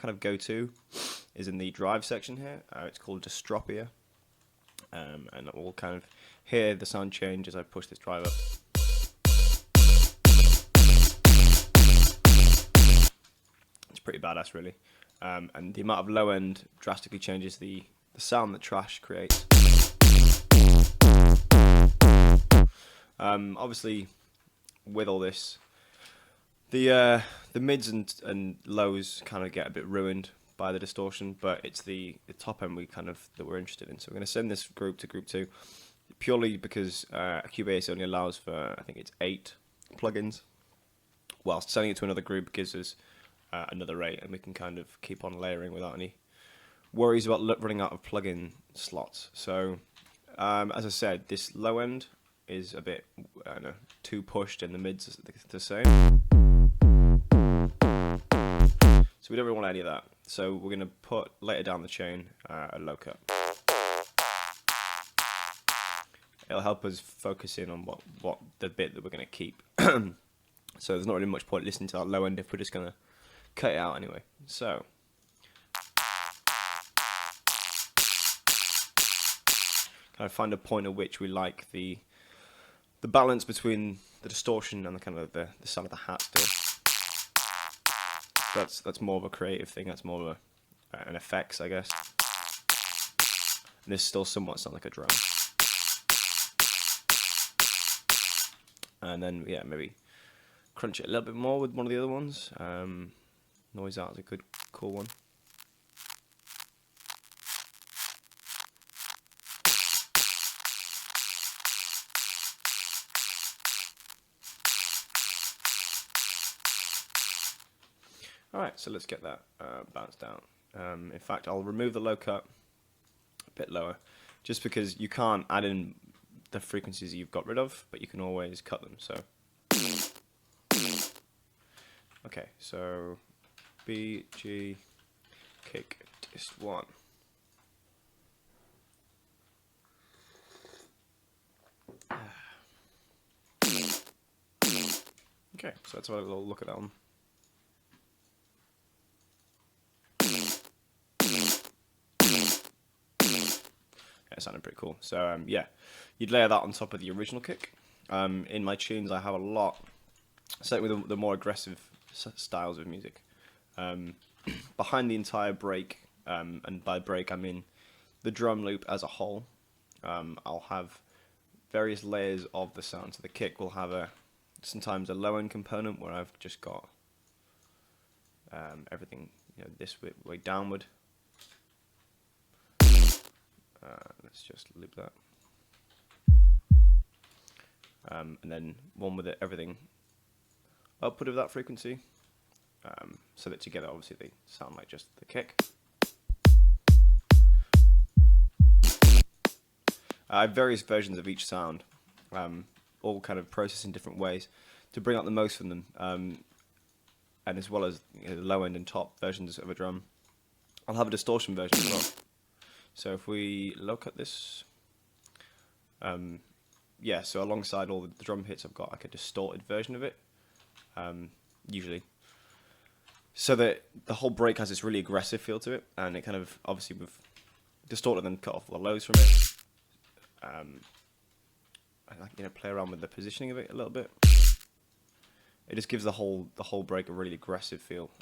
kind of go-to is in the drive section here. It's called Dystropia, and we'll kind of hear the sound change as I push this drive up. It's pretty badass, really, and the amount of low end drastically changes the sound that trash creates. Obviously, with all this, the mids and lows kind of get a bit ruined by the distortion, but it's the top end that we're interested in. So we're going to send this group to group 2, purely because Cubase only allows for, I think it's 8 plugins, whilst sending it to another group gives us another 8, and we can kind of keep on layering without any worries about running out of plugin slots. So as I said, this low end is a bit, I don't know, too pushed, and the mids the same. So we don't really want any of that. So we're going to put, later down the chain, a low cut. It'll help us focus in on what the bit that we're going to keep. So there's not really much point listening to that low end if we're just going to cut it out anyway. So kind of find a point at which we like the balance between the distortion and the kind of the sound of the hat still. That's more of a creative thing. That's more of an effects, I guess. And this still somewhat sounds like a drum. And then, yeah, maybe crunch it a little bit more with one of the other ones. Noise out is a good, cool one. Alright, so let's get that bounced down. In fact, I'll remove the low cut a bit lower, just because you can't add in the frequencies you've got rid of, but you can always cut them. So, okay, so B, G, kick, dist 1. Okay, so that's what I'll look at that one. It sounded pretty cool. So yeah, you'd layer that on top of the original kick. In my tunes, I have a lot, certainly with the more aggressive styles of music. Behind the entire break, and by break I mean the drum loop as a whole, I'll have various layers of the sound. So the kick will have sometimes a low end component where I've just got everything, this way downward. Let's just loop that. And then one with everything output of that frequency, so that together obviously they sound like just the kick. I have various versions of each sound, all kind of processed in different ways to bring out the most from them, and as well as the low end and top versions of a drum. I'll have a distortion version as well. So if we look at this, yeah, so alongside all the drum hits, I've got like a distorted version of it, usually. So that the whole break has this really aggressive feel to it, and it kind of, obviously we've distorted and cut off the lows from it. I play around with the positioning of it a little bit. It just gives the whole break a really aggressive feel,